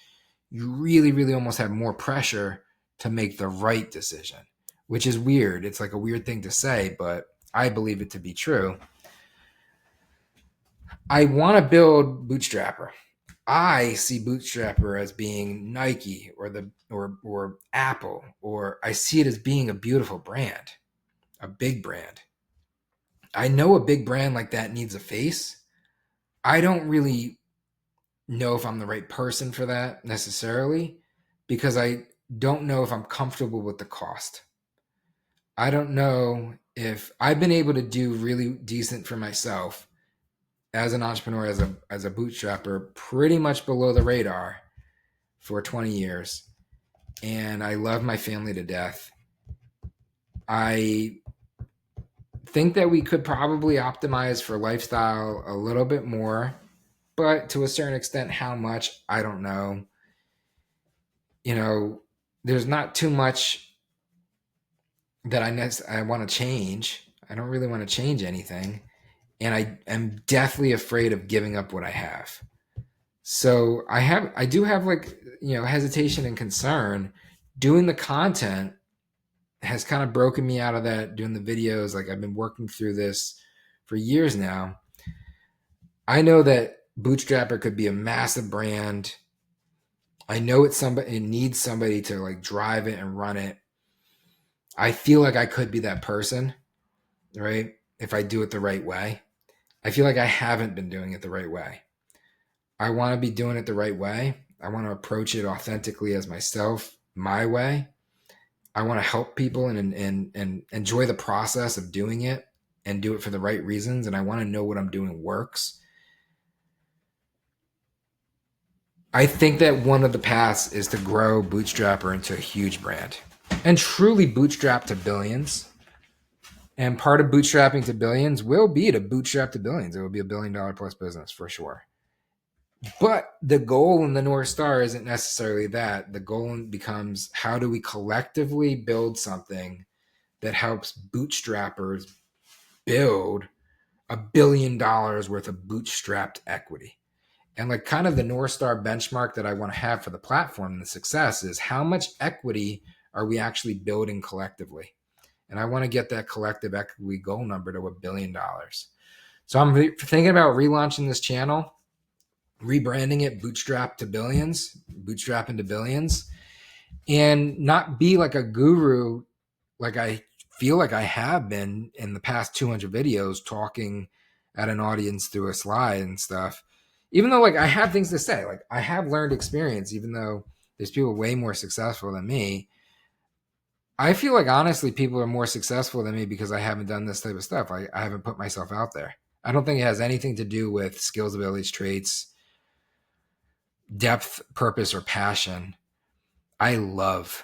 you really, really almost have more pressure to make the right decision, which is weird. It's like a weird thing to say, but I believe it to be true. I want to build Bootstrapper. I see Bootstrapper as being Nike or Apple, or I see it as being a beautiful brand, a big brand. I know a big brand like that needs a face. I don't really know if I'm the right person for that necessarily, because I don't know if I'm comfortable with the cost. I don't know if I've been able to do really decent for myself as an entrepreneur, as a bootstrapper, pretty much below the radar for 20 years. And I love my family to death. I think that we could probably optimize for lifestyle a little bit more, but to a certain extent, how much, I don't know. There's not too much that I want to change. I don't really want to change anything. And I am deathly afraid of giving up what I have. So I do have like, hesitation and concern. Doing the content has kind of broken me out of that, doing the videos. Like, I've been working through this for years now. I know that Bootstrapper could be a massive brand. I know it needs somebody to like drive it and run it. I feel like I could be that person, right? If I do it the right way. I feel like I haven't been doing it the right way. I want to be doing it the right way. I want to approach it authentically as myself, my way. I want to help people and enjoy the process of doing it and do it for the right reasons. And I want to know what I'm doing works. I think that one of the paths is to grow Bootstrapper into a huge brand and truly bootstrap to billions. And part of bootstrapping to billions will be to bootstrap to billions. It will be $1 billion plus business for sure. But the goal and the North Star isn't necessarily that. The goal becomes, how do we collectively build something that helps bootstrappers build $1 billion worth of bootstrapped equity? And like kind of the North Star benchmark that I want to have for the platform and the success is, how much equity are we actually building collectively? And I want to get that collective equity goal number to $1 billion. So I'm thinking about relaunching this channel, rebranding it Bootstrap to Billions, Bootstrap into Billions, and not be like a guru like I feel like I have been in the past 200 videos talking at an audience through a slide and stuff. Even though like I have things to say, like I have learned experience, even though there's people way more successful than me. I feel like honestly, people are more successful than me because I haven't done this type of stuff. I haven't put myself out there. I don't think it has anything to do with skills, abilities, traits, depth, purpose, or passion. I love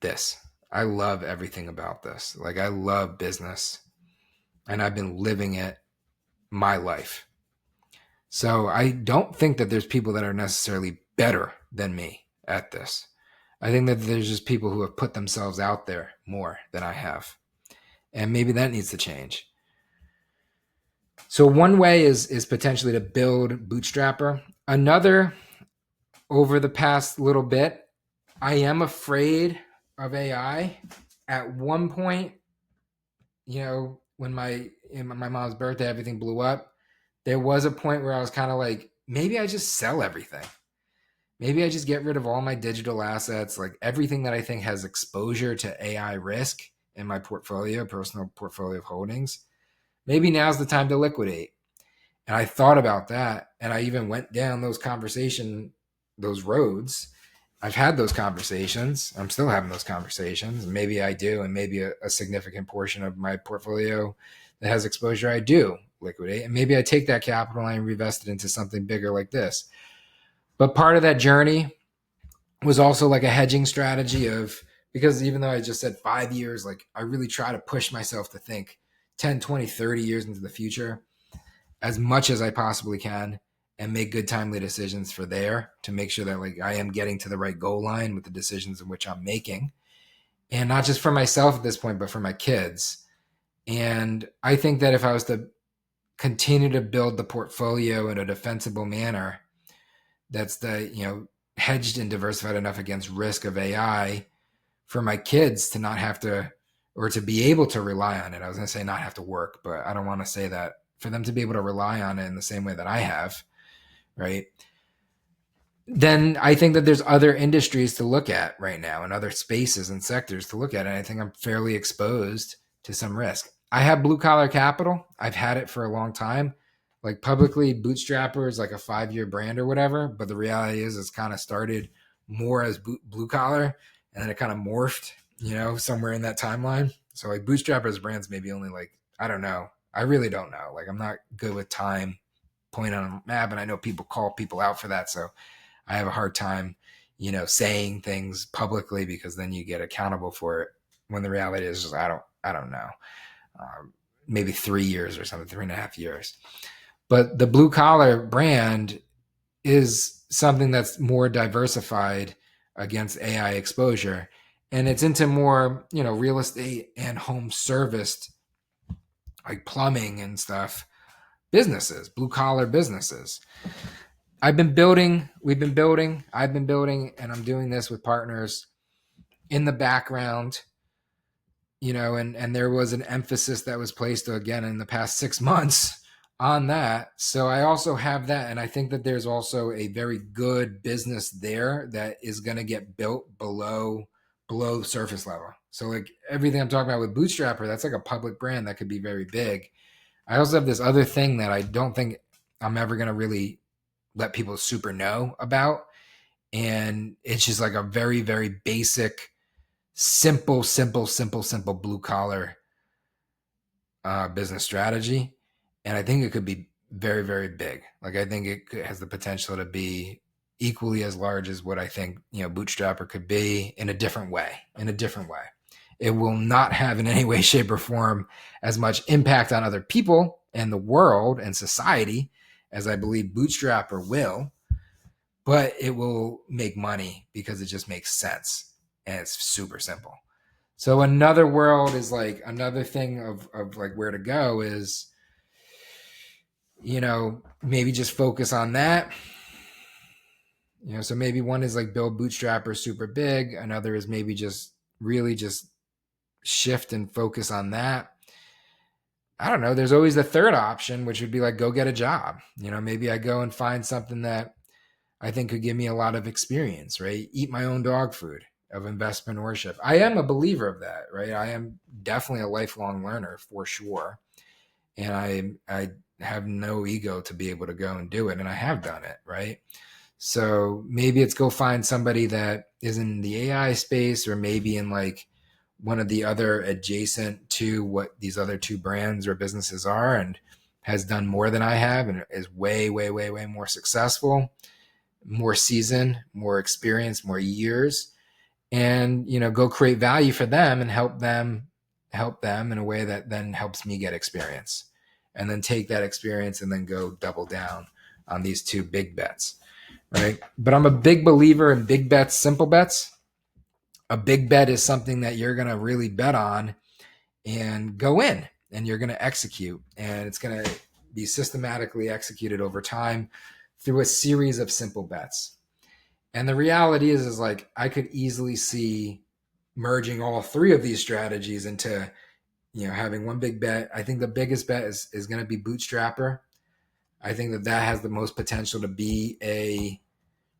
this. I love everything about this. Like I love business and I've been living it my life. So I don't think that there's people that are necessarily better than me at this. I think that there's just people who have put themselves out there more than I have. And maybe that needs to change. So one way is potentially to build Bootstrapper. Another, over the past little bit, I am afraid of AI. At one point, when my mom's birthday, everything blew up. There was a point where I was kind of like, maybe I just sell everything. Maybe I just get rid of all my digital assets, like everything that I think has exposure to AI risk in my portfolio, personal portfolio of holdings. Maybe now's the time to liquidate. And I thought about that. And I even went down those roads. I've had those conversations. I'm still having those conversations. Maybe I do. And maybe a significant portion of my portfolio that has exposure, I do liquidate. And maybe I take that capital and reinvest it into something bigger like this. But part of that journey was also like a hedging strategy because even though I just said 5 years, like I really try to push myself to think 10, 20, 30 years into the future as much as I possibly can and make good timely decisions for there to make sure that like I am getting to the right goal line with the decisions in which I'm making. And not just for myself at this point, but for my kids. And I think that if I was to continue to build the portfolio in a defensible manner, that's hedged and diversified enough against risk of AI for my kids to not have to, or to be able to rely on it. I was going to say not have to work, but I don't want to say that. For them to be able to rely on it in the same way that I have, right? Then I think that there's other industries to look at right now and other spaces and sectors to look at. And I think I'm fairly exposed to some risk. I have blue collar capital. I've had it for a long time. Like publicly, Bootstrapper is like a 5-year brand or whatever. But the reality is it's kind of started more as blue collar and then it kind of morphed, somewhere in that timeline. So like Bootstrapper as brands maybe only like, I don't know. I really don't know. Like I'm not good with time pointing on a map, and I know people call people out for that. So I have a hard time, saying things publicly because then you get accountable for it. When the reality is just, I don't know. Maybe 3 years or something, 3.5 years. But the blue collar brand is something that's more diversified against AI exposure. And it's into more, real estate and home serviced, like plumbing and stuff, businesses, blue collar businesses. I've been building, and I'm doing this with partners in the background, and there was an emphasis that was placed again in the past 6 months on that. So I also have that. And I think that there's also a very good business there that is going to get built below the surface level. So like everything I'm talking about with Bootstrapper, that's like a public brand that could be very big. I also have this other thing that I don't think I'm ever going to really let people super know about. And it's just like a very, very basic, simple blue collar business strategy. And I think it could be very, very big. Like I think it has the potential to be equally as large as what I think, Bootstrapper could be in a different way. It will not have in any way, shape, or form as much impact on other people and the world and society as I believe Bootstrapper will, but it will make money because it just makes sense and it's super simple. So another world is like another thing of like where to go is, maybe just focus on that. So maybe one is like build Bootstrapper super big. Another is maybe just really just shift and focus on that. I don't know. There's always the third option, which would be like, go get a job. Maybe I go and find something that I think could give me a lot of experience, right? Eat my own dog food of entrepreneurship. I am a believer of that, right? I am definitely a lifelong learner for sure. And I have no ego to be able to go and do it. And I have done it, right? So maybe it's go find somebody that is in the AI space, or maybe in like one of the other adjacent to what these other two brands or businesses are, and has done more than I have and is way, way, way, way more successful, more seasoned, more experience, more years, and go create value for them and help them in a way that then helps me get experience, and then take that experience and then go double down on these two big bets, right? But I'm a big believer in big bets, simple bets. A big bet is something that you're going to really bet on and go in, and you're going to execute, and it's going to be systematically executed over time through a series of simple bets. And the reality is like I could easily see merging all three of these strategies into having one big bet. I think the biggest bet is going to be Bootstrapper. I think that has the most potential to be a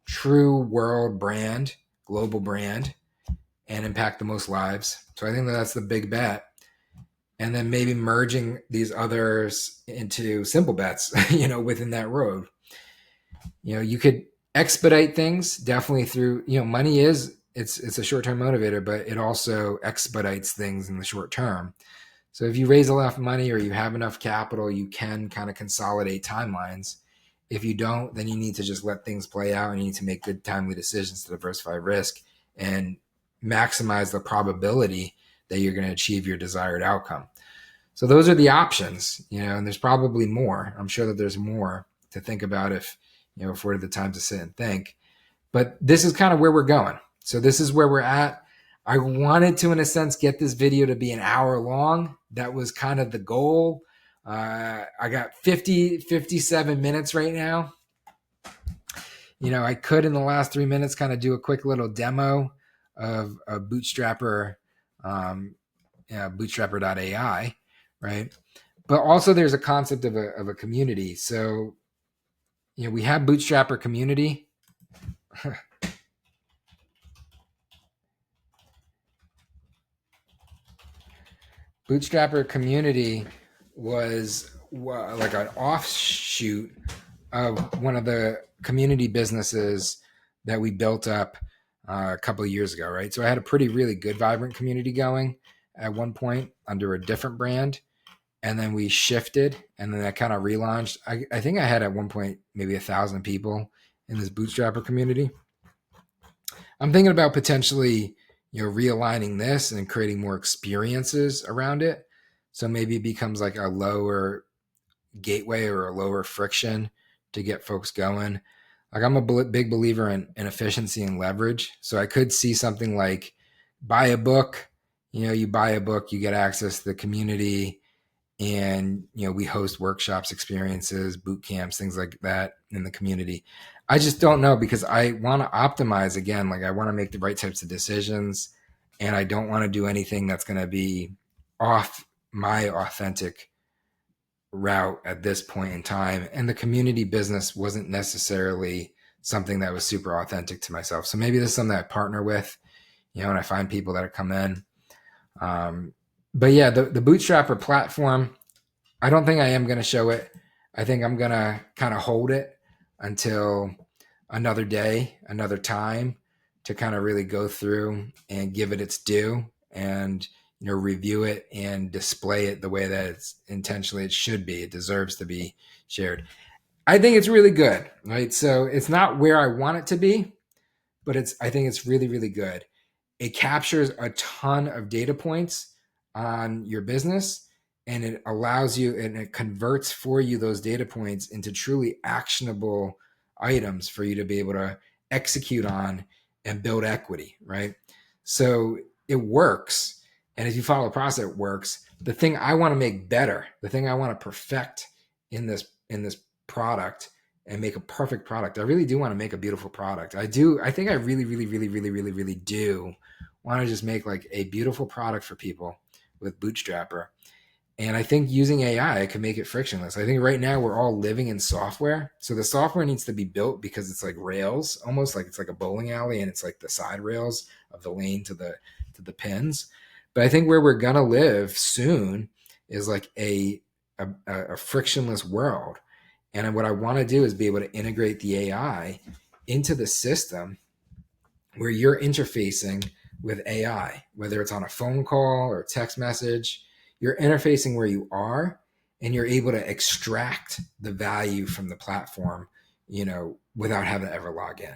true world brand, global brand, and impact the most lives. So I think that's the big bet. And then maybe merging these others into simple bets, within that road. You could expedite things definitely through, money it's a short-term motivator, but it also expedites things in the short term. So if you raise enough money or you have enough capital, you can kind of consolidate timelines. If you don't, then you need to just let things play out, and you need to make good, timely decisions to diversify risk and maximize the probability that you're going to achieve your desired outcome. So those are the options, and there's probably more. I'm sure that there's more to think about if afforded the time to sit and think. But this is kind of where we're going. So this is where we're at. I wanted to, in a sense, get this video to be an hour long. That was kind of the goal. I got 57 minutes right now. I could, in the last 3 minutes, kind of do a quick little demo of a Bootstrapper, Bootstrapper.ai, right? But also there's a concept of a community. So, we have Bootstrapper community. Bootstrapper community was like an offshoot of one of the community businesses that we built up a couple of years ago, right? So I had a really good, vibrant community going at one point under a different brand. And then we shifted, and then I kind of relaunched. I think I had at one point maybe 1,000 people in this Bootstrapper community. I'm thinking about potentially, realigning this and creating more experiences around it. So maybe it becomes like a lower gateway or a lower friction to get folks going. Like I'm a big believer in efficiency and leverage. So I could see something like buy a book. You buy a book, you get access to the community, and we host workshops, experiences, boot camps, things like that in the community. I just don't know, because I want to optimize again. Like I want to make the right types of decisions, and I don't want to do anything that's going to be off my authentic route at this point in time. And the community business wasn't necessarily something that was super authentic to myself. So maybe this is something I partner with, and I find people that come in. But yeah, the Bootstrapper platform, I don't think I am going to show it. I think I'm going to kind of hold it until another day, another time, to kind of really go through and give it its due, and review it and display it the way that it's intentionally it should be. It deserves to be shared. I think it's really good, right? So it's not where I want it to be, but I think it's really, really good. It captures a ton of data points on your business, and it allows you, and it converts for you those data points into truly actionable items for you to be able to execute on and build equity, right? So it works. And if you follow the process, it works. The thing I want to make better, the thing I want to perfect in this product and make a perfect product. I really do want to make a beautiful product. I think I really, really, really, really, really, really do want to just make like a beautiful product for people with Bootstrapper. And I think using AI, I can make it frictionless. I think right now we're all living in software. So the software needs to be built because it's like rails, almost like it's like a bowling alley, and it's like the side rails of the lane to the pins. But I think where we're going to live soon is like a a frictionless world. And what I want to do is be able to integrate the AI into the system where you're interfacing with AI, whether it's on a phone call or text message. You're interfacing where you are, and you're able to extract the value from the platform, without having to ever log in.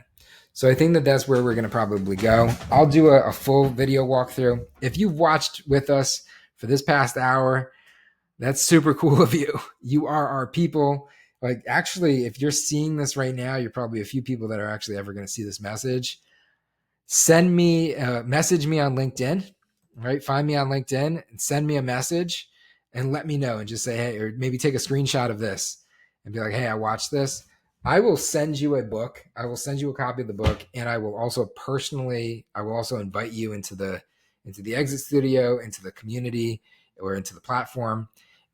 So I think that that's where we're going to probably go. I'll do a full video walkthrough. If you've watched with us for this past hour, that's super cool of you. You are our people. Like, actually, if you're seeing this right now, you're probably a few people that are actually ever going to see this message. Message me on LinkedIn, right? Find me on LinkedIn and send me a message and let me know, and just say, hey, or maybe take a screenshot of this and be like, hey, I watched this. I will send you a book. I will send you a copy of the book. And I will also invite you into the exit studio, into the community, or into the platform.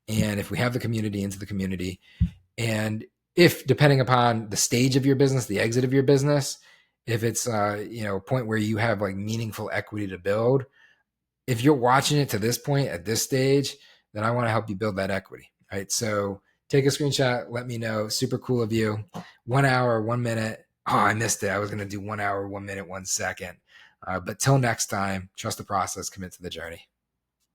And if we have the community, into the community. And if, depending upon the stage of your business, the exit of your business, if it's a point where you have like meaningful equity to build, if you're watching it to this point at this stage, then I want to help you build that equity, right? So take a screenshot, let me know. Super cool of you. 1 hour, 1 minute. Oh, I missed it. I was going to do 1 hour, 1 minute, 1 second. But till next time, trust the process, commit to the journey.